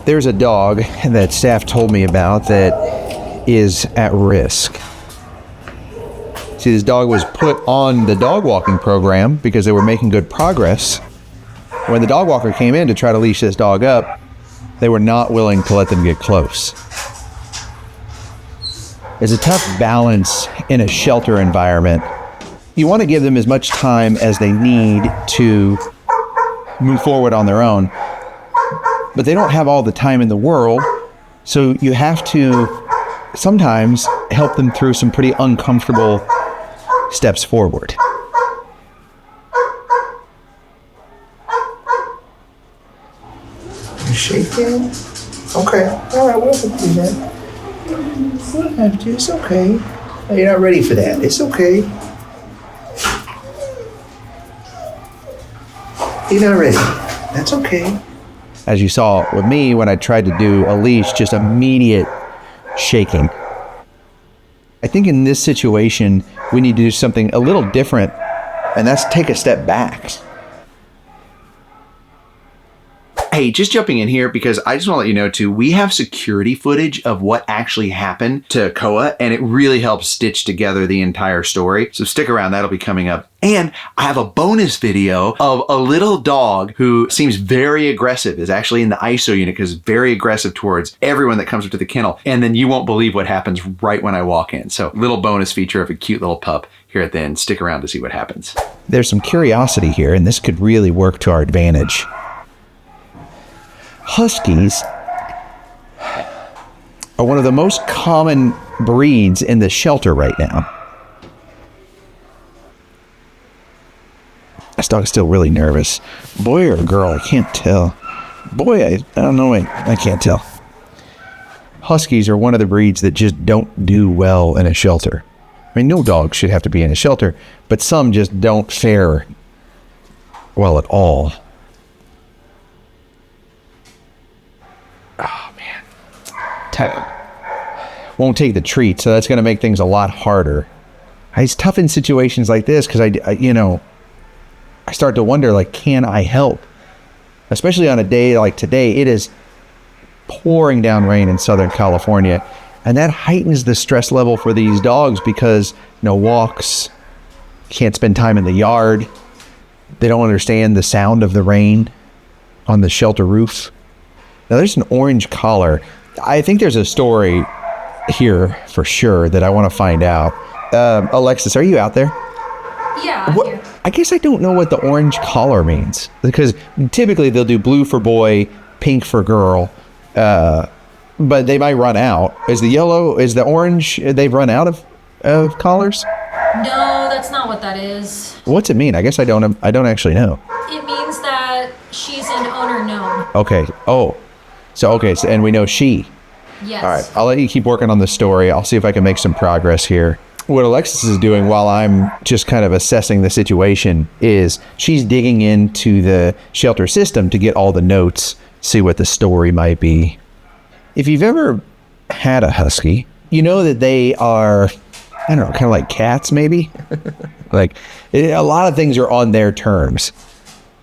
There's a dog that staff told me about that is at risk. See, this dog was put on the dog walking program because they were making good progress. When the dog walker came in to try to leash this dog up, they were not willing to let them get close. It's a tough balance in a shelter environment. You want to give them as much time as they need to move forward on their own, but they don't have all the time in the world, so you have to sometimes help them through some pretty uncomfortable steps forward. You shaking? Okay. All right, we'll do that. We'll have to. It's okay. Oh, you're not ready for that. It's okay. You're not ready. That's okay. As you saw with me when I tried to do a leash, just immediate shaking. I think in this situation, we need to do something a little different, and that's take a step back. Hey, just jumping in here because I just want to let you know too, we have security footage of what actually happened to Koa, and it really helps stitch together the entire story. So stick around, that'll be coming up. And I have a bonus video of a little dog who seems very aggressive, is actually in the ISO unit because very aggressive towards everyone that comes up to the kennel. And then you won't believe what happens right when I walk in. So little bonus feature of a cute little pup here at the end. Stick around to see what happens. There's some curiosity here, and this could really work to our advantage. Huskies are one of the most common breeds in the shelter right now. This dog is still really nervous. Boy or girl, I can't tell. Boy, I don't know, I can't tell. Huskies are one of the breeds that just don't do well in a shelter. I mean, no dog should have to be in a shelter, but some just don't fare well at all. Oh, man. Won't take the treat, so that's going to make things a lot harder. It's tough in situations like this because I start to wonder, like, can I help? Especially on a day like today, it is pouring down rain in Southern California, and that heightens the stress level for these dogs because no walks, can't spend time in the yard. They don't understand the sound of the rain on the shelter roof. Now, there's an orange collar. I think there's a story here for sure that I want to find out. Alexis, are you out there? Yeah, I'm here. I guess I don't know what the orange collar means because typically they'll do blue for boy, pink for girl, but they might run out. Is the orange, they've run out of collars? No, that's not what that is. What's it mean? I guess I don't actually know. It means that she's an owner known. Okay. Oh. So, and we know she. Yes. All right. I'll let you keep working on the story. I'll see if I can make some progress here. What Alexis is doing while I'm just kind of assessing the situation is she's digging into the shelter system to get all the notes, see what the story might be. If you've ever had a husky, you know that they are, I don't know, kind of like cats maybe. Like a lot of things are on their terms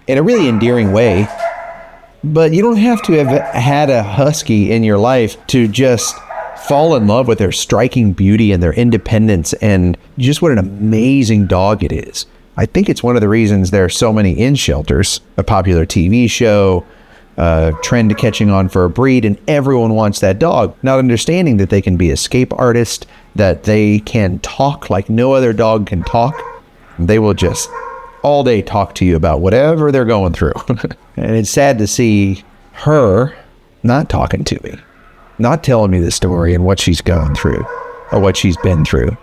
in a really endearing way. But you don't have to have had a husky in your life to just fall in love with their striking beauty and their independence and just what an amazing dog it is. I think it's one of the reasons there are so many in shelters, a popular TV show, trend catching on for a breed, and everyone wants that dog, not understanding that they can be escape artists, that they can talk like no other dog can talk. They will just all day talk to you about whatever they're going through. And it's sad to see her not talking to me, not telling me the story and what she's going through or what she's been through.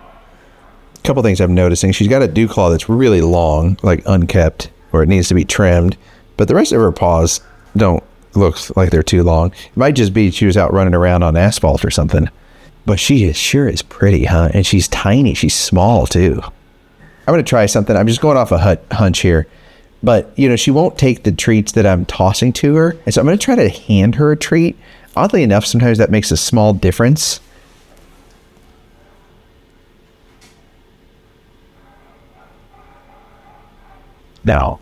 A couple things I'm noticing. She's got a dew claw that's really long, like unkept, or it needs to be trimmed, but the rest of her paws don't look like they're too long. It might just be she was out running around on asphalt or something. But she sure is pretty, huh? And she's tiny. She's small too. I'm going to try something. I'm just going off a hunch here. But, she won't take the treats that I'm tossing to her. And so I'm going to try to hand her a treat. Oddly enough, sometimes that makes a small difference. Now,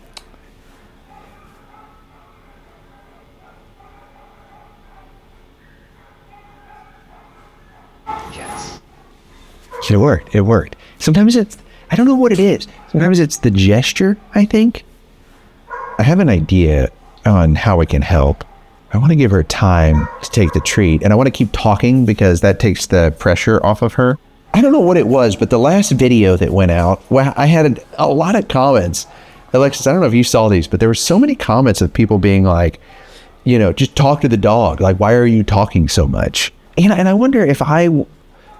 It worked. It worked. Sometimes I don't know what it is. Sometimes it's the gesture, I think. I have an idea on how we can help. I want to give her time to take the treat, and I want to keep talking because that takes the pressure off of her. I don't know what it was, but the last video that went out, well, I had a lot of comments. Alexis, I don't know if you saw these, but there were so many comments of people being like, just talk to the dog. Like, why are you talking so much? And I wonder if I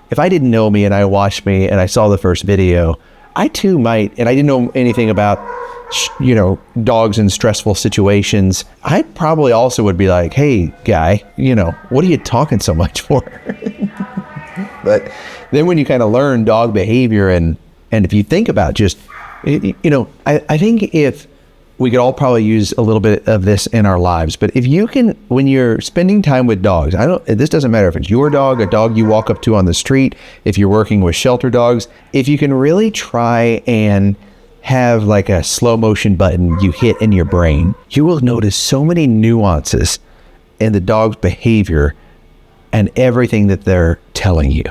didn't know me and I watched me and I saw the first video, I too might, and I didn't know anything about, dogs in stressful situations. I probably also would be like, hey, guy, what are you talking so much for? But then when you kind of learn dog behavior and if you think about just, I think if we could all probably use a little bit of this in our lives, but if you can, when you're spending time with dogs, this doesn't matter if it's your dog, a dog you walk up to on the street, if you're working with shelter dogs, if you can really try and have like a slow motion button you hit in your brain, you will notice so many nuances in the dog's behavior and everything that they're telling you.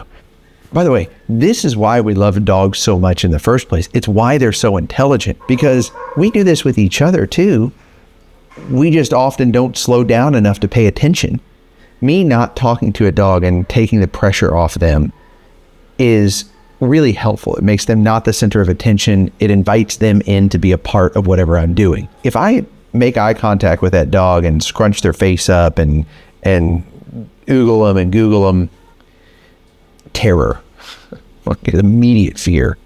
By the way, this is why we love dogs so much in the first place. It's why they're so intelligent, because we do this with each other too. We just often don't slow down enough to pay attention. Me not talking to a dog and taking the pressure off them is really helpful. It makes them not the center of attention. It invites them in to be a part of whatever I'm doing. If I make eye contact with that dog and scrunch their face up and oogle them and google them, terror, immediate fear.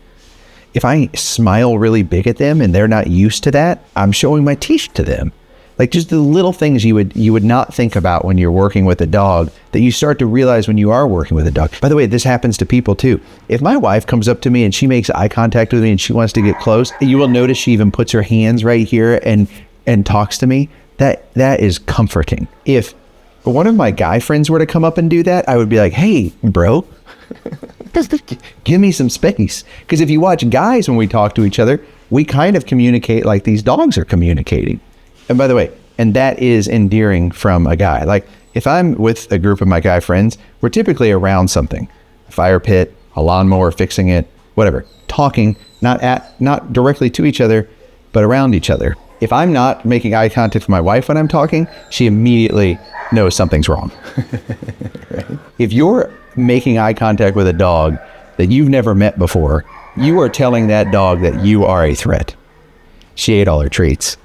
If I smile really big at them and they're not used to that, I'm showing my teeth to them. Like just the little things you would not think about when you're working with a dog that you start to realize when you are working with a dog. By the way, this happens to people too. If my wife comes up to me and she makes eye contact with me and she wants to get close, you will notice she even puts her hands right here and talks to me. That is comforting. If one of my guy friends were to come up and do that, I would be like, hey, bro, give me some space. Because if you watch guys when we talk to each other, we kind of communicate like these dogs are communicating. And by the way, and that is endearing from a guy. Like if I'm with a group of my guy friends, we're typically around something, a fire pit, a lawnmower, fixing it, whatever, talking, not directly to each other, but around each other. If I'm not making eye contact with my wife when I'm talking, she immediately knows something's wrong. Right? If you're making eye contact with a dog that you've never met before, you are telling that dog that you are a threat. She ate all her treats.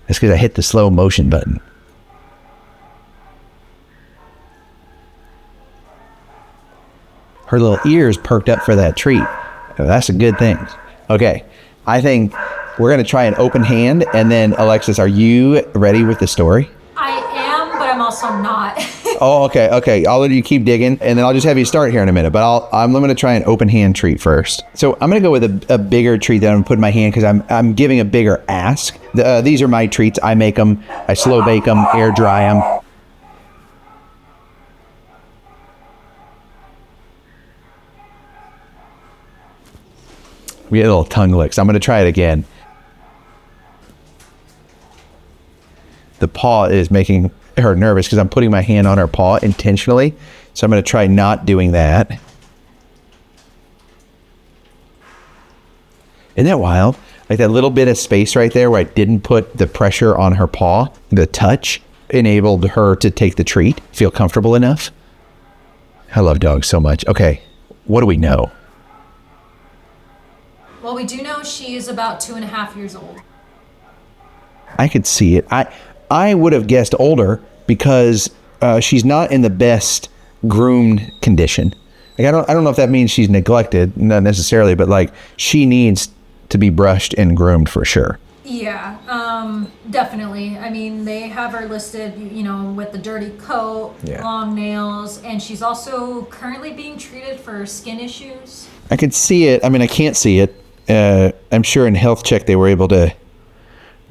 That's because I hit the slow motion button. Her little ears perked up for that treat. That's a good thing. Okay, I think we're going to try an open hand, and then Alexis, are you ready with the story? I am, but I'm also not. Oh, okay. I'll let you keep digging, and then I'll just have you start here in a minute. But I'm going to try an open hand treat first. So I'm going to go with a bigger treat that I'm going to put in my hand because I'm giving a bigger ask. These are my treats. I make them. I slow bake them, air dry them. We get a little tongue licks. I'm going to try it again. The paw is making her nervous because I'm putting my hand on her paw intentionally. So I'm going to try not doing that. Isn't that wild? Like that little bit of space right there where I didn't put the pressure on her paw, the touch enabled her to take the treat, feel comfortable enough. I love dogs so much. Okay, what do we know? Well, we do know she is about 2.5 years old. I could see it. I would have guessed older because she's not in the best groomed condition. Like I don't know if that means she's neglected, not necessarily, but like she needs to be brushed and groomed for sure. Yeah, definitely. I mean, they have her listed, with the dirty coat, long nails, and she's also currently being treated for skin issues. I could see it. I mean, I can't see it. I'm sure in health check they were able to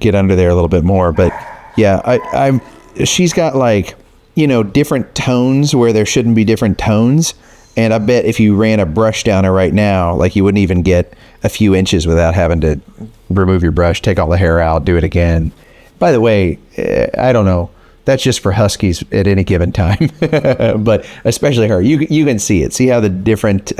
get under there a little bit more, but yeah, she's got like, different tones where there shouldn't be different tones. And I bet if you ran a brush down her right now, like you wouldn't even get a few inches without having to remove your brush, take all the hair out, do it again. By the way, I don't know. That's just for Huskies at any given time, but especially her. You can see it. See how the different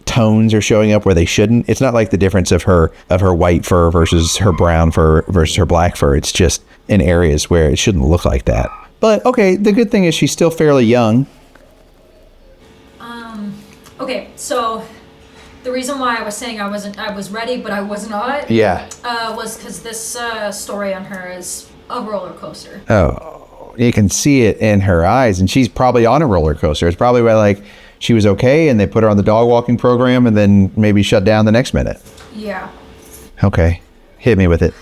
tones are showing up where they shouldn't. It's not like the difference of her white fur versus her brown fur versus her black fur. It's just in areas where it shouldn't look like that. But okay, the good thing is she's still fairly young. Okay, so the reason why I was saying I was ready, but I was not. Yeah. Was because this story on her is a roller coaster. Oh, you can see it in her eyes, and she's probably on a roller coaster. It's probably where like she was okay, and they put her on the dog walking program, and then maybe shut down the next minute. Yeah. Okay, hit me with it.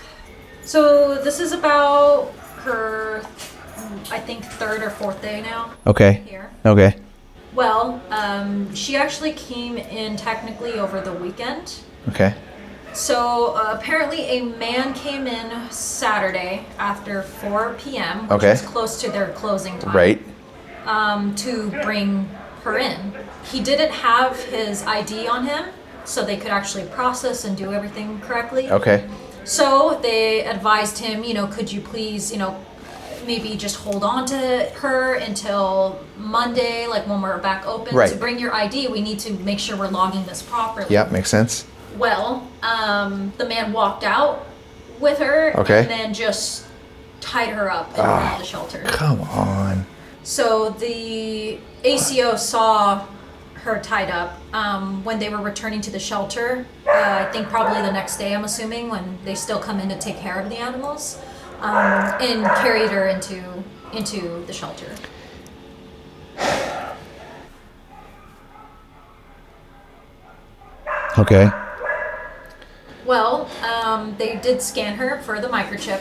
So this is about her, I think, 3rd or 4th day now. Okay. Here. Okay. Well, she actually came in technically over the weekend. Okay. So apparently a man came in Saturday after 4 p.m., which Okay. was close to their closing time. Right. To bring her in. He didn't have his ID on him, so they could actually process and do everything correctly. Okay. So they advised him, could you please, maybe just hold on to her until Monday, like when we're back open. Right. To bring your ID, we need to make sure we're logging this properly. Yeah, makes sense. Well, the man walked out with her Okay. and then just tied her up in front of the shelter. Come on. So the ACO saw her tied up when they were returning to the shelter. I think probably the next day, I'm assuming, when they still come in to take care of the animals, and carried her into the shelter. Okay. Well, they did scan her for the microchip,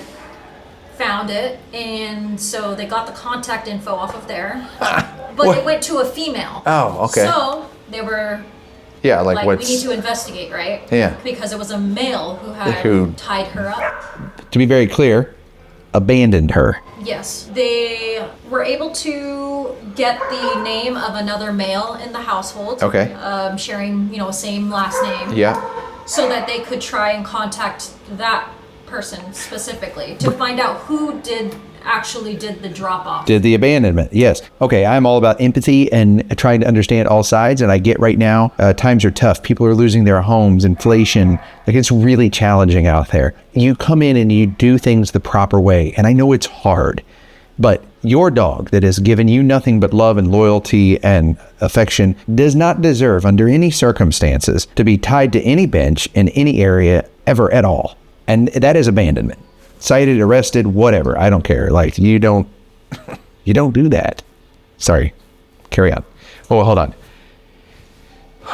found it, and so they got the contact info off of there. But What? it went to a female. Oh, okay. So they were Yeah, like, what's... we need to investigate, right? Yeah. Because it was a male who had Who- tied her up. To be very clear, abandoned her. Yes. They were able to get the name of another male in the household. Okay. Sharing, same last name. Yeah. So that they could try and contact that person specifically to find out who actually did the drop off. Did the abandonment. Yes. Okay, I'm all about empathy and trying to understand all sides, and I get right now, times are tough. People are losing their homes, inflation. Like, it's really challenging out there. You come in and you do things the proper way, and I know it's hard, but your dog that has given you nothing but love and loyalty and affection does not deserve, under any circumstances, to be tied to any bench in any area ever at all. And that is abandonment. Cited, arrested, whatever. I don't care. Like, you don't do that. Sorry. Carry on. Oh, hold on.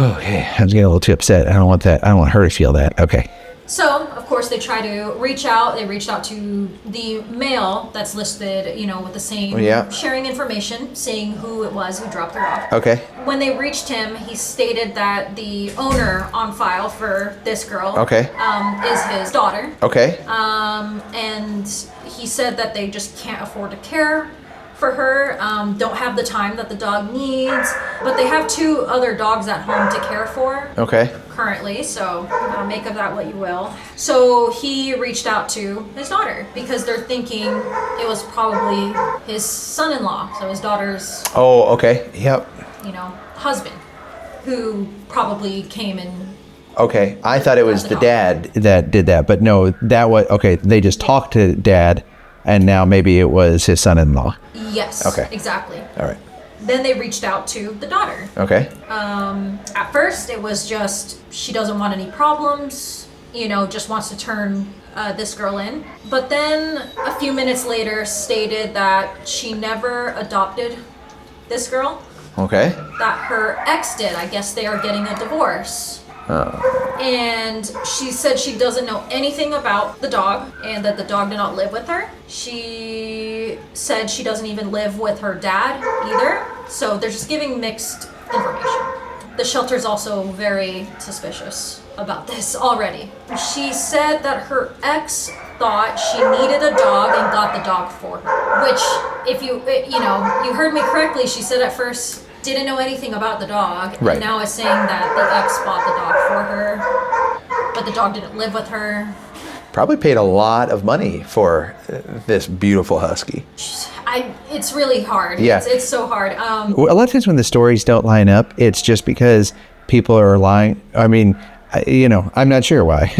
Okay. I was getting a little too upset. I don't want that. I don't want her to feel that. Okay. So, of course, they try to reach out. They reached out to the male that's listed, with the same sharing information, seeing who it was who dropped her off. Okay. When they reached him, he stated that the owner on file for this girl is his daughter. Okay. And he said that they just can't afford to care for her, don't have the time that the dog needs, but they have 2 other dogs at home to care for. Okay. Currently, so make of that what you will. So he reached out to his daughter because they're thinking it was probably his son-in-law, so his daughter's Oh, okay. Yep. husband, who probably came and Okay. I thought it was the dad that did that, but no, that was okay. They just talked to dad, and now maybe it was his son-in-law. yes, Okay. exactly. All right. Then they reached out to the daughter. Okay. At first, it was just she doesn't want any problems, just wants to turn this girl in. But then a few minutes later stated that she never adopted this girl, Okay. that her ex did. I guess they are getting a divorce. And she said she doesn't know anything about the dog and that the dog did not live with her. She said she doesn't even live with her dad either. So they're just giving mixed information. The shelter's also very suspicious about this already. She said that her ex thought she needed a dog and got the dog for her, which if you heard me correctly, she said at first didn't know anything about the dog, Right. and now is saying that the ex bought the dog for her, but the dog didn't live with her. Probably paid a lot of money for this beautiful husky. It's really hard. Yeah. It's so hard. Well, a lot of times when the stories don't line up, it's just because people are lying. I mean, I'm not sure why.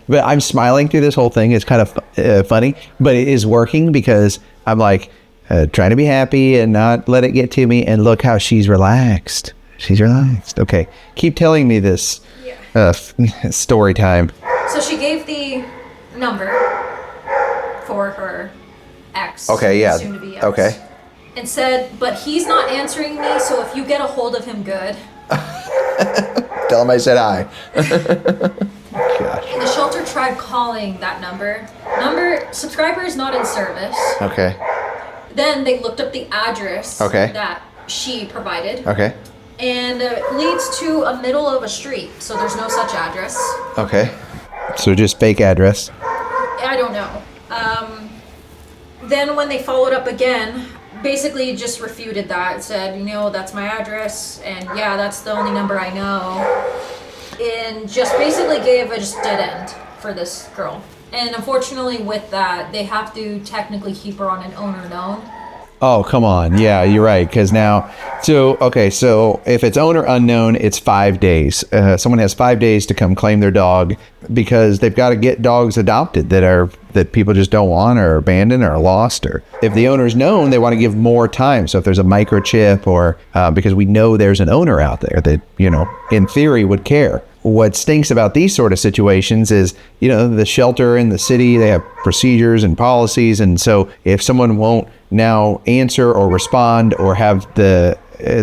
But I'm smiling through this whole thing. It's kind of funny, but it is working because I'm like trying to be happy and not let it get to me. And look how she's relaxed. She's relaxed. Okay. Keep telling me this story time. So she gave the number for her ex. Okay, yeah. Soon to be ex. Okay. And said, but he's not answering me, so if you get a hold of him, good. Tell him I said hi. Gosh. And the shelter tried calling that number. Subscriber is not in service. Okay. Then they looked up the address Okay. that she provided. Okay. And it leads to a middle of a street, so there's no such address. Okay. So just fake address. I don't know. Then when they followed up again, basically just refuted that. Said, that's my address, and yeah, that's the only number I know. And just basically gave a just dead end for this girl. And unfortunately with that, they have to technically keep her on an owner known. Oh, come on. Yeah, you're right. Because now, so if it's owner unknown, it's 5 days. Someone has 5 days to come claim their dog because they've got to get dogs adopted that people just don't want or abandoned or lost. Or if the owner's known, they want to give more time. So if there's a microchip or because we know there's an owner out there that, in theory would care. What stinks about these sort of situations is, the shelter and the city, they have procedures and policies. And so if someone won't now answer or respond or have the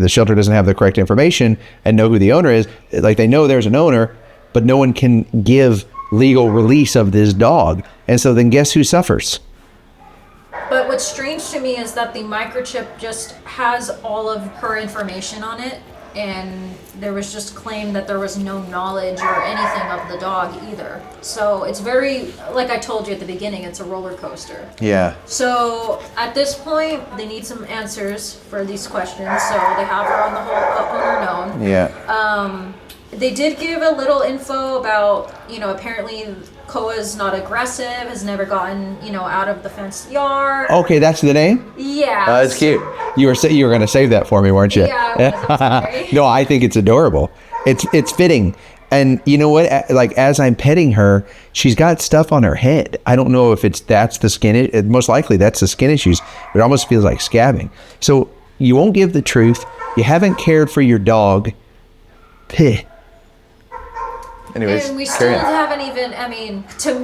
shelter doesn't have the correct information and know who the owner is, like they know there's an owner, but no one can give legal release of this dog. And so then guess who suffers? But what's strange to me is that the microchip just has all of her information on it. And there was just claimed that there was no knowledge or anything of the dog either. So it's very, like I told you at the beginning, it's a roller coaster. Yeah. So at this point, they need some answers for these questions. So they have her on the whole owner known. Yeah. They did give a little info about, apparently Koa's not aggressive, has never gotten, out of the fenced yard. Okay, that's the name? Yeah. That's cute. You were going to save that for me, weren't you? Yeah. No, I think it's adorable. It's fitting. And you know what? Like as I'm petting her, she's got stuff on her head. I don't know if that's the skin. Most likely that's the skin issues. It almost feels like scabbing. So you won't give the truth. You haven't cared for your dog. Pih. Anyways, and we still haven't even,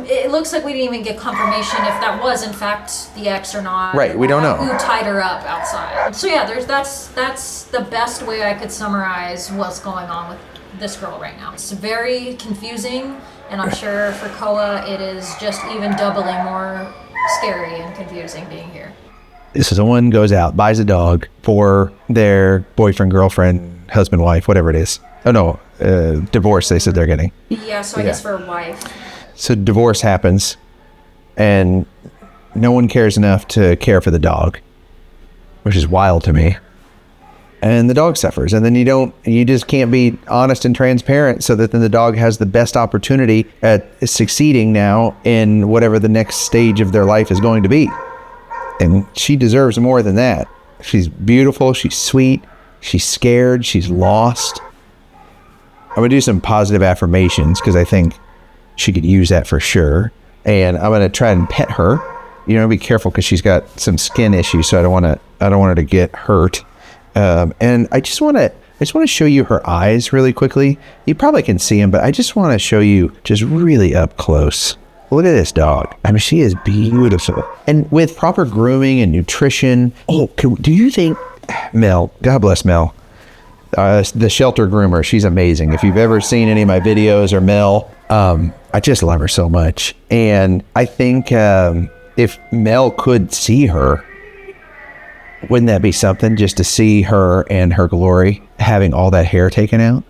it looks like we didn't even get confirmation if that was in fact the ex or not. Right, we don't know. Who tied her up outside. So yeah, that's the best way I could summarize what's going on with this girl right now. It's very confusing, and I'm sure for Koa it is just even doubly more scary and confusing being here. So someone goes out, buys a dog for their boyfriend, girlfriend, husband, wife, whatever it is. Oh no, divorce they said they're getting. Yeah, so I guess for a wife. So divorce happens and no one cares enough to care for the dog, which is wild to me. And the dog suffers, and then you just can't be honest and transparent so that then the dog has the best opportunity at succeeding now in whatever the next stage of their life is going to be. And she deserves more than that. She's beautiful, she's sweet, she's scared, she's lost. I'm going to do some positive affirmations because I think she could use that for sure. And I'm going to try and pet her. Be careful because she's got some skin issues, so I don't want her to get hurt. And I just want to show you her eyes really quickly. You probably can see them, but I just want to show you just really up close. Look at this dog. She is beautiful. And with proper grooming and nutrition. Do you think Mel, God bless Mel, the shelter groomer, she's amazing. If you've ever seen any of my videos or Mel, I just love her so much. And I think if Mel could see her, wouldn't that be something just to see her and her glory having all that hair taken out?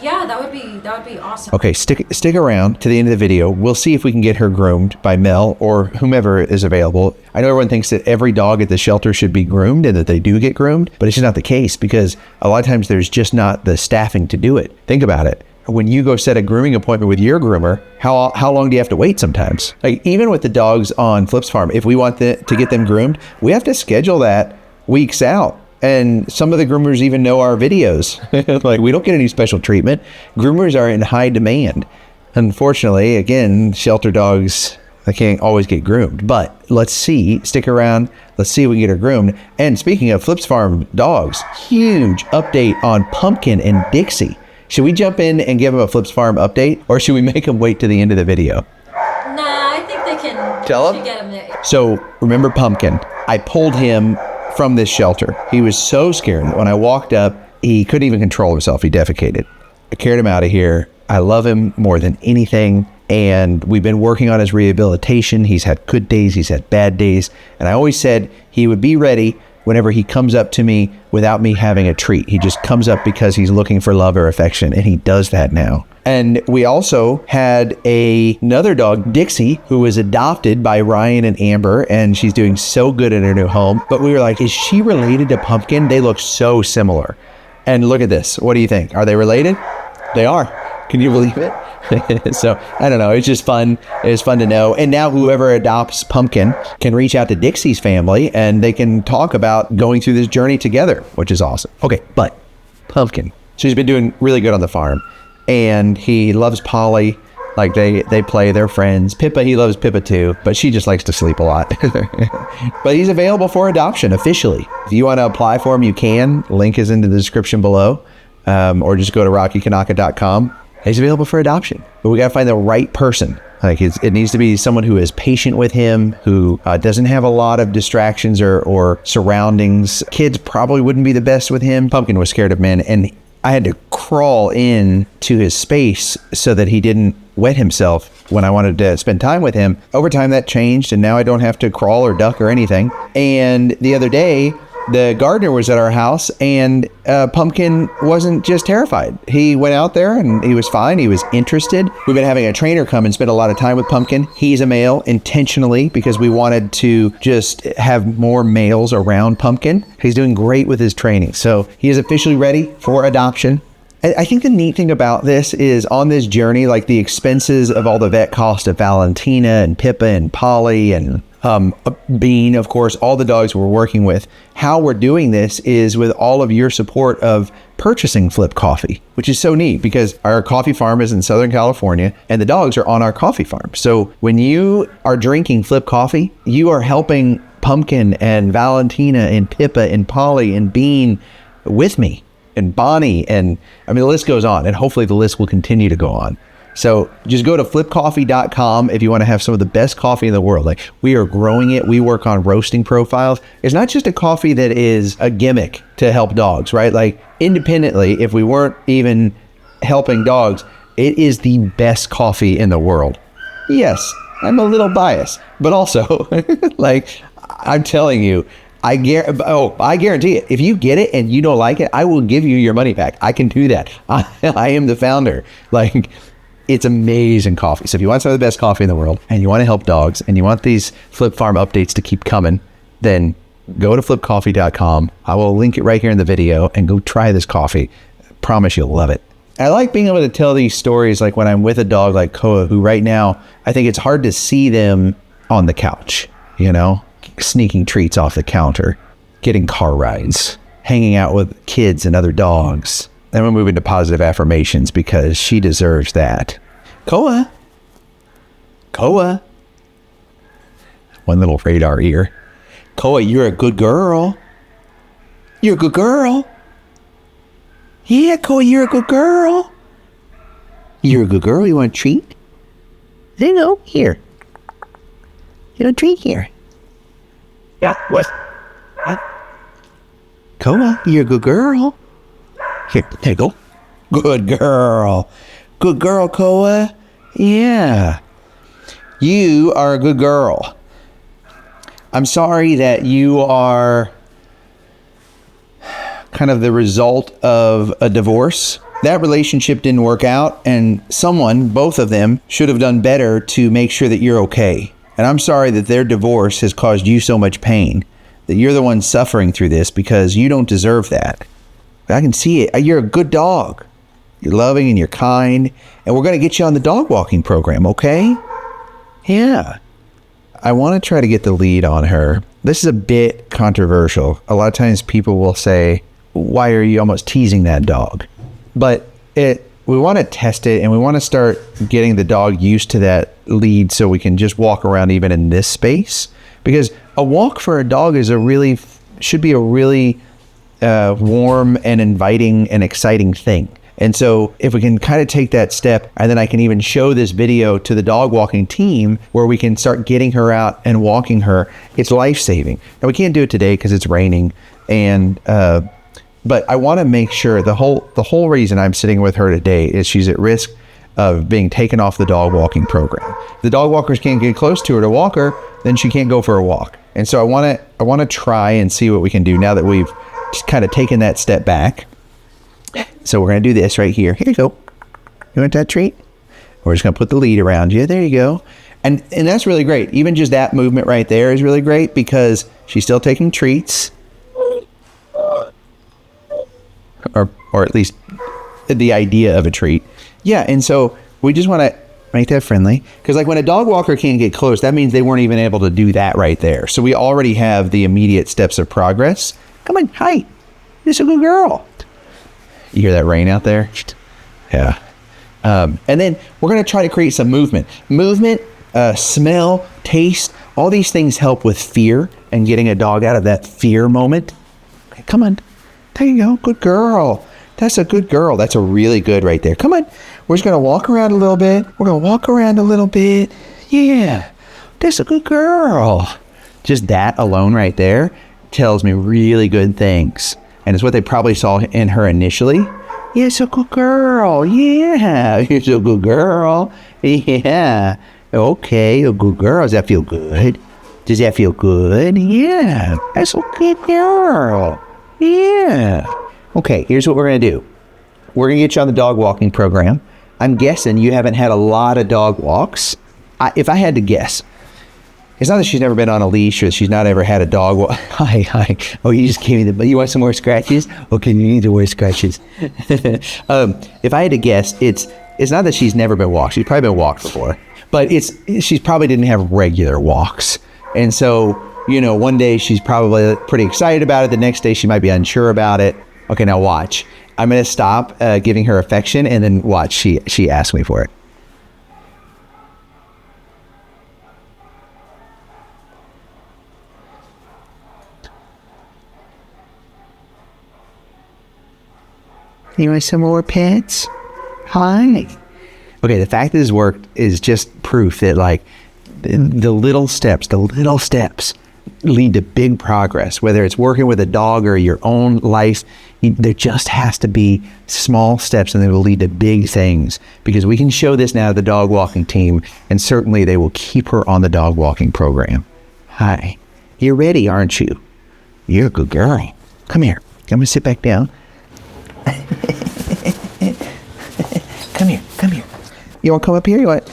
Yeah, that would be awesome. Okay, stick around to the end of the video. We'll see if we can get her groomed by Mel or whomever is available. I know everyone thinks that every dog at the shelter should be groomed and that they do get groomed, but it's just not the case because a lot of times there's just not the staffing to do it. Think about it. when you go set a grooming appointment with your groomer, how long do you have to wait sometimes? Like even with the dogs on Flip's farm, if we want to get them groomed, we have to schedule that weeks out. And some of the groomers even know our videos. Like we don't get any special treatment. Groomers are in high demand. Unfortunately, again, shelter dogs, they can't always get groomed. But let's stick around. Let's see if we can get her groomed. And speaking of Flip's farm dogs, huge update on Pumpkin and Dixie. Should we jump in and give them a Flip's farm update, or should we make them wait to the end of the video? Nah, I think they can Tell 'em? get him there. So remember Pumpkin, I pulled him from this shelter. He was so scared that when I walked up, he couldn't even control himself. He defecated. I carried him out of here. I love him more than anything. And we've been working on his rehabilitation. He's had good days. He's had bad days. And I always said he would be ready whenever he comes up to me without me having a treat. He just comes up because he's looking for love or affection, and he does that now. And we also had another dog, Dixie, who was adopted by Ryan and Amber, and she's doing so good in her new home. But we were like, is she related to Pumpkin? They look so similar. And look at this. What do you think? Are they related? They are. Can you believe it? So I don't know. It's just fun. It's fun to know. And now whoever adopts Pumpkin can reach out to Dixie's family and they can talk about going through this journey together, which is awesome. Okay, but Pumpkin, she's been doing really good on the farm, and he loves Polly. Like they play, they're friends. Pippa, he loves Pippa too, but she just likes to sleep a lot. But he's available for adoption officially. If you want to apply for him, you can. Link is in the description below, or just go to rockykanaka.com. He's available for adoption, but we got to find the right person. Like it needs to be someone who is patient with him, who doesn't have a lot of distractions or surroundings. Kids probably wouldn't be the best with him. Pumpkin was scared of men, and I had to crawl in to his space so that he didn't wet himself when I wanted to spend time with him. Over time that changed, and now I don't have to crawl or duck or anything. And the other day, the gardener was at our house, and Pumpkin wasn't just terrified. He went out there and he was fine. He was interested. We've been having a trainer come and spend a lot of time with Pumpkin. He's a male intentionally because we wanted to just have more males around Pumpkin. He's doing great with his training. So he is officially ready for adoption. I think the neat thing about this is on this journey, like the expenses of all the vet cost of Valentina and Pippa and Polly and Bean, of course, all the dogs we're working with. How we're doing this is with all of your support of purchasing Flip Coffee, which is so neat because our coffee farm is in Southern California and the dogs are on our coffee farm. So when you are drinking Flip Coffee, you are helping Pumpkin and Valentina and Pippa and Polly and Bean with me and Bonnie. And I mean, the list goes on, and hopefully the list will continue to go on. So just go to flipcoffee.com if you want to have some of the best coffee in the world. Like we are growing it. We work on roasting profiles. It's not just a coffee that is a gimmick to help dogs, right? Like independently, if we weren't even helping dogs, it is the best coffee in the world. Yes, I'm a little biased, but also like I'm telling you, I guarantee it. If you get it and you don't like it, I will give you your money back. I can do that. I am the founder. Like, it's amazing coffee. So if you want some of the best coffee in the world and you want to help dogs and you want these Flip Farm updates to keep coming, then go to flipcoffee.com. I will link it right here in the video and go try this coffee. I promise you'll love it. I like being able to tell these stories like when I'm with a dog like Koa, who right now, I think it's hard to see them on the couch, you know? Sneaking treats off the counter, getting car rides, hanging out with kids and other dogs. Then we'll move into positive affirmations because she deserves that. Koa. One little radar ear. Koa, you're a good girl. You're a good girl. Yeah, Koa, you're a good girl. You're a good girl. You want a treat? There you go. Here. You want a treat here. Yeah, what? Koa, you're a good girl. Here, there you go. Good girl. Good girl, Koa. Yeah. You are a good girl. I'm sorry that you are kind of the result of a divorce. That relationship didn't work out, and both of them, should have done better to make sure that you're okay. And I'm sorry that their divorce has caused you so much pain, that you're the one suffering through this because you don't deserve that. I can see it. You're a good dog. you're loving, and you're kind. And we're going to get you on the dog walking program, okay? Yeah. I want to try to get the lead on her. This is a bit controversial. A lot of times people will say, why are you almost teasing that dog? But we want to test it, and we want to start getting the dog used to that lead so we can just walk around even in this space. Because a walk for a dog is should be a really warm and inviting and exciting thing. And so if we can kind of take that step, and then I can even show this video to the dog walking team where we can start getting her out and walking her, it's life-saving. Now we can't do it today because it's raining, and but I want to make sure the whole reason I'm sitting with her today is she's at risk of being taken off the dog walking program. If the dog walkers can't get close to her to walk her, then she can't go for a walk. And so I want to try and see what we can do now that we've just kind of taken that step back. So we're going to do this right here. Here you go. You want that treat? We're just going to put the lead around you. There you go. And that's really great. Even just that movement right there is really great because she's still taking treats. Or at least the idea of a treat. Yeah, and so we just want to make that friendly. Because like when a dog walker can't get close, that means they weren't even able to do that right there. So we already have the immediate steps of progress. Come on, hi. You're a good girl. You hear that rain out there? Yeah. And then we're going to try to create some movement. Movement, smell, taste, all these things help with fear and getting a dog out of that fear moment. Okay, come on. There you go. Good girl. That's a good girl. That's a really good right there. Come on. We're just going to walk around a little bit. We're going to walk around a little bit. Yeah. That's a good girl. Just that alone right there tells me really good things. And it's what they probably saw in her initially. You're so good girl. Yeah. You're so good girl. Yeah. Okay. A good girl. Does that feel good? Does that feel good? Yeah. That's a good girl. Yeah. Okay, here's what we're going to do. We're going to get you on the dog walking program. I'm guessing you haven't had a lot of dog walks. If I had to guess, it's not that she's never been on a leash or she's not ever had a dog walk. Hi. Oh, you just gave me you want some more scratches? Okay, you need more scratches. If I had to guess, it's not that she's never been walked. She's probably been walked before. But she's probably didn't have regular walks. And so, one day she's probably pretty excited about it. The next day she might be unsure about it. Okay, now watch. I'm going to stop giving her affection, and then watch. She asked me for it. You want some more pets? Hi. Okay, the fact that this worked is just proof that the little steps lead to big progress. Whether it's working with a dog or your own life, there just has to be small steps, and they will lead to big things. Because we can show this now to the dog walking team, and certainly they will keep her on the dog walking program. Hi. You're ready, aren't you? You're a good girl. Come here. I'm going to sit back down. Come here. You want to come up here? You want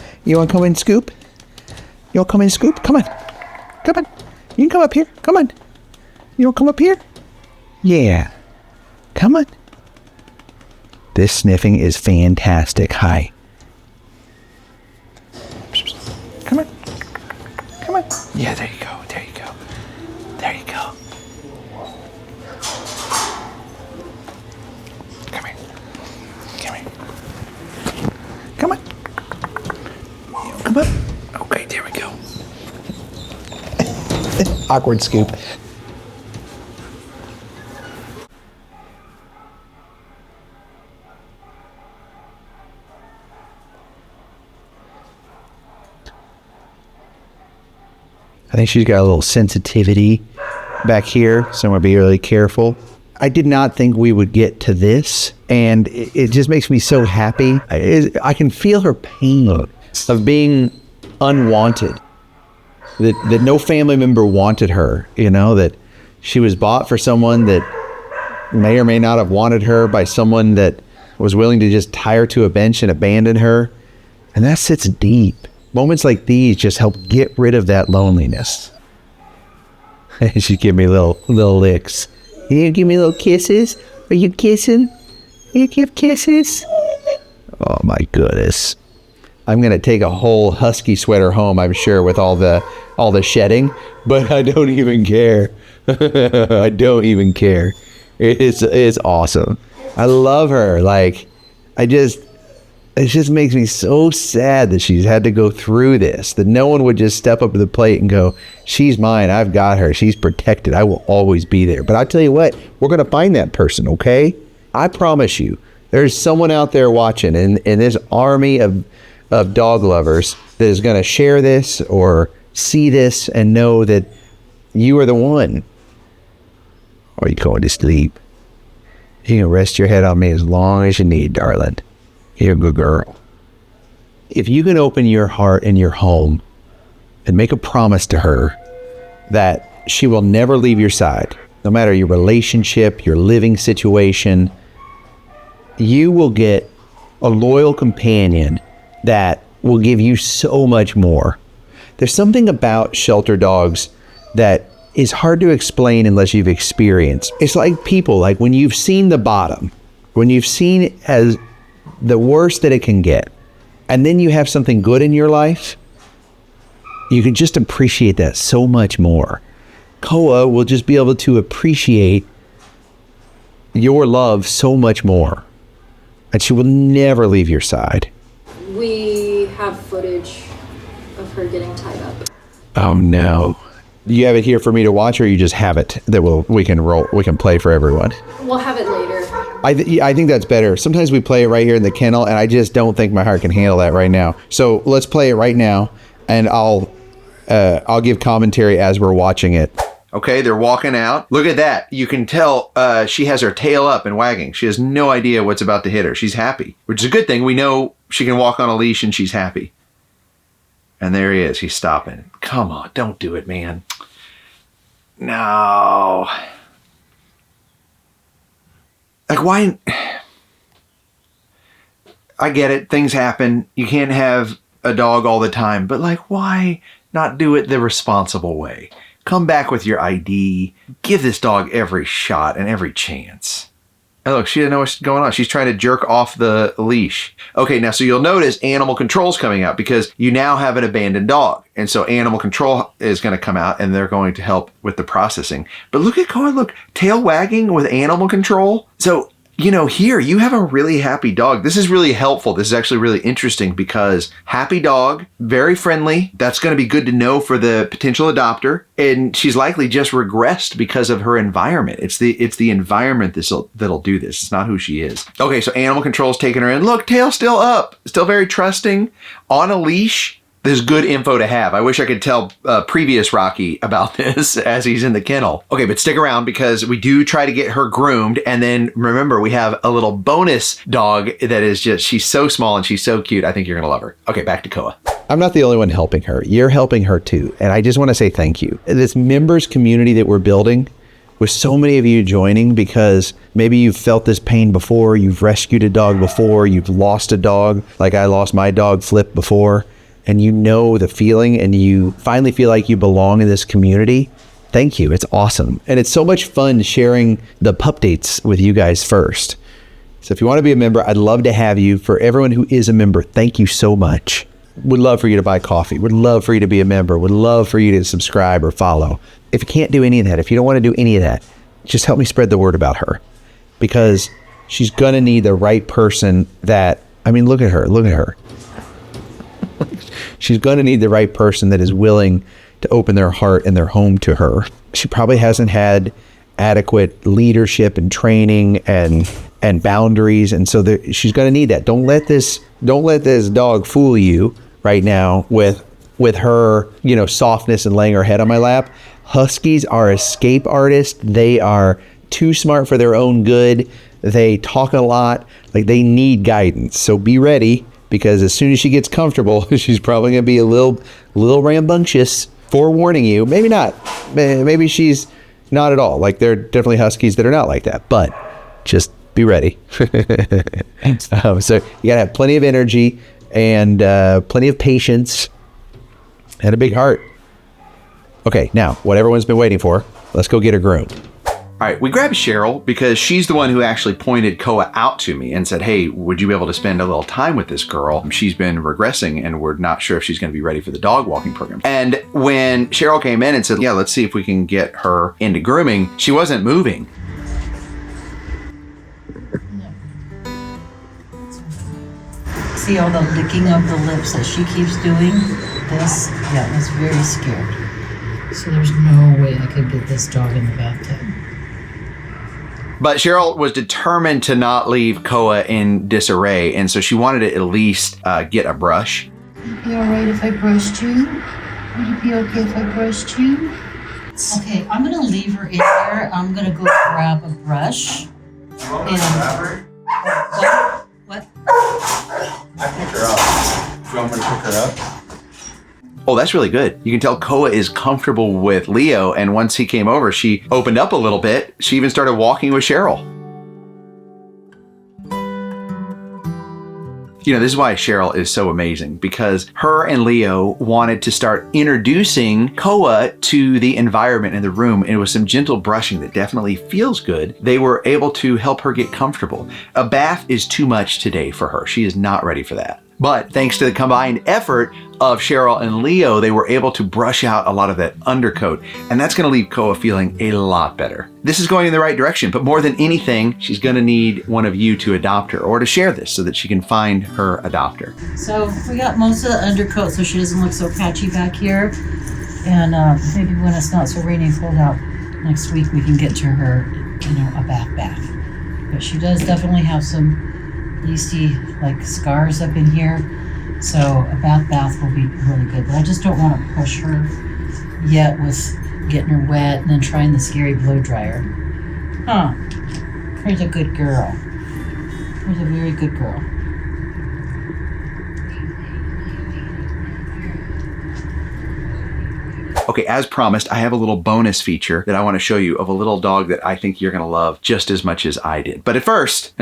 to come and scoop? You want to come and scoop? Come on. You can come up here. Come on. You want to come up here? Yeah. Come on. This sniffing is fantastic. Hi. Come on. Yeah, there you go. Come here. Come on. Come up. Okay, there we go. Awkward scoop. I think she's got a little sensitivity back here, so I'm going to be really careful. I did not think we would get to this, and it just makes me so happy. I can feel her pain of being unwanted, that no family member wanted her, that she was bought for someone that may or may not have wanted her, by someone that was willing to just tie her to a bench and abandon her. And that sits deep. Moments like these just help get rid of that loneliness. She give me little licks. You give me little kisses? Are you kissing? You give kisses? Oh my goodness. I'm going to take a whole Husky sweater home, I'm sure, with all the shedding, but I don't even care. I don't even care. It's awesome. I love her. Like, it just makes me so sad that she's had to go through this, that no one would just step up to the plate and go, she's mine. I've got her. She's protected. I will always be there. But I tell you what, we're going to find that person, okay? I promise you, there's someone out there watching in this army of dog lovers that is going to share this or see this and know that you are the one. Or are you going to sleep? You can rest your head on me as long as you need, darling. You're a good girl. If you can open your heart and your home and make a promise to her that she will never leave your side, no matter your relationship, your living situation, you will get a loyal companion that will give you so much more. There's something about shelter dogs that is hard to explain unless you've experienced. It's like people, like when you've seen the bottom, when you've seen it as the worst that it can get, and then you have something good in your life, you can just appreciate that so much more. Koa will just be able to appreciate your love so much more, and she will never leave your side. We have footage of her getting tied up. Oh no. Do you have it here for me to watch, or you just have it that we can play for everyone? We'll have it later. I think that's better. Sometimes we play it right here in the kennel, and I just don't think my heart can handle that right now. So let's play it right now, and I'll give commentary as we're watching it. Okay, they're walking out. Look at that. You can tell she has her tail up and wagging. She has no idea what's about to hit her. She's happy, which is a good thing. We know she can walk on a leash and she's happy. And there he is. He's stopping. Come on, don't do it, man. No. Like, why? I get it. Things happen. You can't have a dog all the time. But, like, why not do it the responsible way? Come back with your ID. Give this dog every shot and every chance. And look, she didn't know what's going on. She's trying to jerk off the leash. Okay, now, so you'll notice animal control's coming out because you now have an abandoned dog. And so animal control is going to come out and they're going to help with the processing. But look at Cohen, look, tail wagging with animal control. So, you know, here you have a really happy dog. This is really helpful. This is actually really interesting because happy dog, very friendly. That's going to be good to know for the potential adopter. And she's likely just regressed because of her environment. It's the environment that'll do this. It's not who she is. Okay, so animal control's taking her in. Look, tail still up, still very trusting, on a leash. There's good info to have. I wish I could tell previous Rocky about this as he's in the kennel. Okay, but stick around because we do try to get her groomed. And then remember, we have a little bonus dog that is just, she's so small and she's so cute. I think you're going to love her. Okay, back to Koa. I'm not the only one helping her. You're helping her too. And I just want to say thank you. This members community that we're building, with so many of you joining because maybe you've felt this pain before, you've rescued a dog before, you've lost a dog, like I lost my dog Flip before, and you know the feeling and you finally feel like you belong in this community. Thank you. It's awesome. And it's so much fun sharing the pup dates with you guys first. So if you want to be a member, I'd love to have you. For everyone who is a member, thank you so much. Would love for you to buy coffee. Would love for you to be a member. Would love for you to subscribe or follow. If you can't do any of that, if you don't want to do any of that, just help me spread the word about her, because she's going to need the right person that, I mean, look at her. Look at her. She's going to need the right person that is willing to open their heart and their home to her. She probably hasn't had adequate leadership and training and boundaries. And so she's going to need that. Don't let this dog fool you right now with her, you know, softness and laying her head on my lap. Huskies are escape artists. They are too smart for their own good. They talk a lot. Like, they need guidance. So be ready, because as soon as she gets comfortable, she's probably going to be a little rambunctious. Forewarning you, maybe not. Maybe she's not at all. Like, there are definitely Huskies that are not like that, but just be ready. So you got to have plenty of energy and plenty of patience and a big heart. Okay, now, what everyone's been waiting for, let's go get her groomed. All right, we grabbed Cheryl because she's the one who actually pointed Koa out to me and said, hey, would you be able to spend a little time with this girl? She's been regressing and we're not sure if she's going to be ready for the dog walking program. And when Cheryl came in and said, yeah, let's see if we can get her into grooming, she wasn't moving. See all the licking of the lips that she keeps doing? This, yeah, that's very scared. So there's no way I could get this dog in the bathtub. But Cheryl was determined to not leave Koa in disarray, and so she wanted to at least get a brush. Would it be all right if I brushed you? Would it be okay if I brushed you? Okay, I'm gonna leave her in here. I'm gonna go grab a brush. What? I pick her up. Do you want me to pick her up? Oh, that's really good. You can tell Koa is comfortable with Leo, and once he came over, she opened up a little bit. She even started walking with Cheryl. You know, this is why Cheryl is so amazing, because her and Leo wanted to start introducing Koa to the environment in the room, and with some gentle brushing that definitely feels good, they were able to help her get comfortable. A bath is too much today for her. She is not ready for that. But thanks to the combined effort of Cheryl and Leo, they were able to brush out a lot of that undercoat, and that's gonna leave Koa feeling a lot better. This is going in the right direction, but more than anything, she's gonna need one of you to adopt her or to share this so that she can find her adopter. So we got most of the undercoat so she doesn't look so patchy back here. And maybe when it's not so rainy and cold out next week, we can get to her, you know, a bath. But she does definitely have some yeasty like scars up in here. So a bath will be really good. But I just don't want to push her yet with getting her wet and then trying the scary blow dryer. Huh. Here's a good girl. Here's a very good girl. Okay, as promised, I have a little bonus feature that I want to show you of a little dog that I think you're going to love just as much as I did. But at first,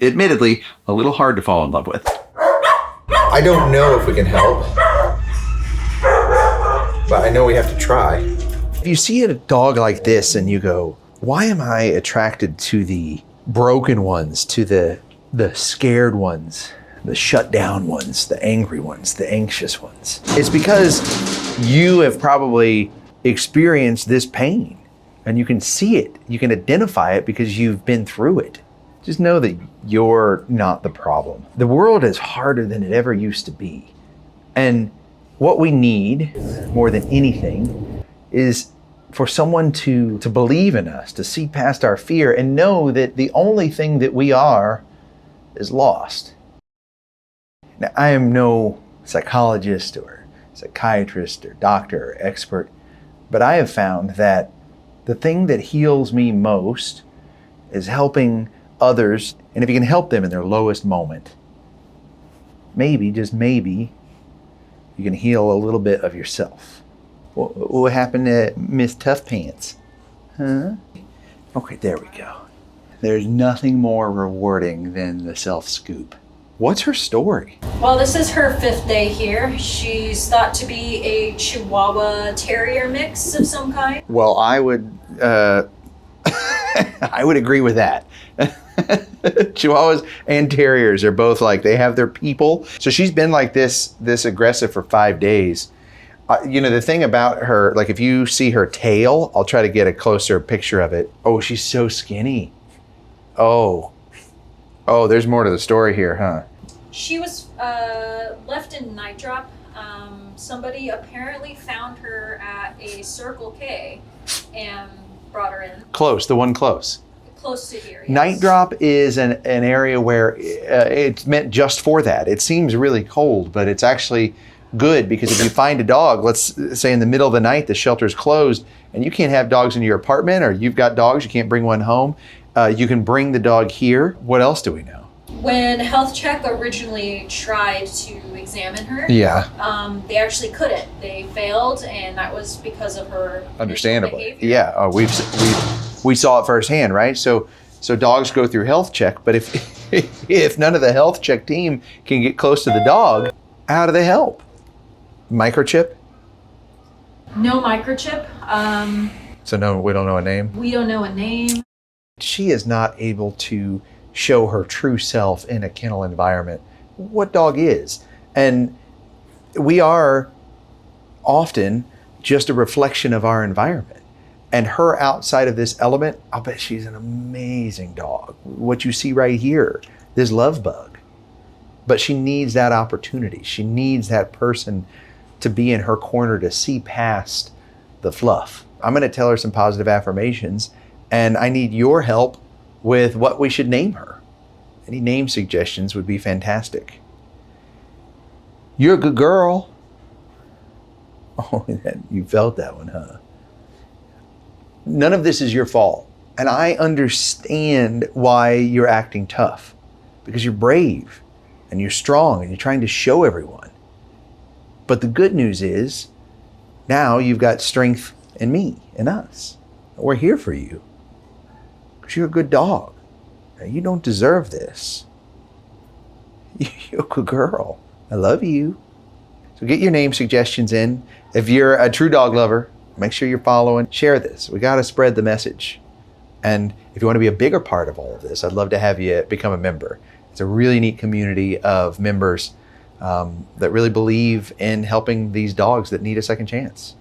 admittedly, a little hard to fall in love with. I don't know if we can help, but I know we have to try. If you see a dog like this and you go, why am I attracted to the broken ones, to the scared ones, the shut down ones, the angry ones, the anxious ones? It's because you have probably experienced this pain and you can see it. You can identify it because you've been through it. Just know that you're not the problem. The world is harder than it ever used to be. And what we need more than anything is for someone to believe in us, to see past our fear and know that the only thing that we are is lost. Now, I am no psychologist or psychiatrist or doctor or expert, but I have found that the thing that heals me most is helping others, and if you can help them in their lowest moment, maybe, just maybe, you can heal a little bit of yourself. What happened to Miss Tough Pants? Huh? Okay, there we go. There's nothing more rewarding than the self-scoop. What's her story? Well, this is her 5th day here. She's thought to be a Chihuahua Terrier mix of some kind. Well, I would I would agree with that. Chihuahuas and Terriers are both like, they have their people. So she's been like this aggressive for 5 days. You know, the thing about her, like if you see her tail, I'll try to get a closer picture of it. Oh, she's so skinny. Oh, there's more to the story here, huh? She was left in night drop. Somebody apparently found her at a Circle K and brought her in. Close, the one close. Close to here, yes. Night drop is an area where it's meant just for that. It seems really cold, but it's actually good because if you find a dog, let's say in the middle of the night, the shelter's closed and you can't have dogs in your apartment, or you've got dogs, you can't bring one home, you can bring the dog here. What else do we know? When Health Check originally tried to examine her, they actually couldn't. They failed, and that was because of her Understandably. behavior. Yeah, we saw it firsthand, right? So dogs go through Health Check, but if none of the Health Check team can get close to the dog, how do they help? Microchip? No microchip. So no, we don't know a name? We don't know a name. She is not able to show her true self in a kennel environment. What dog is? And we are often just a reflection of our environment. And her outside of this element, I'll bet she's an amazing dog. What you see right here, this love bug. But she needs that opportunity. She needs that person to be in her corner to see past the fluff. I'm going to tell her some positive affirmations, and I need your help with what we should name her. Any name suggestions would be fantastic. You're a good girl. Oh, you felt that one, huh? None of this is your fault. And I understand why you're acting tough, because you're brave and you're strong and you're trying to show everyone. But the good news is now you've got strength in me and us. We're here for you because you're a good dog. You don't deserve this. You're a good girl. I love you. So get your name suggestions in. If you're a true dog lover, make sure you're following. Share this. We got to spread the message. And if you want to be a bigger part of all of this, I'd love to have you become a member. It's a really neat community of members that really believe in helping these dogs that need a second chance.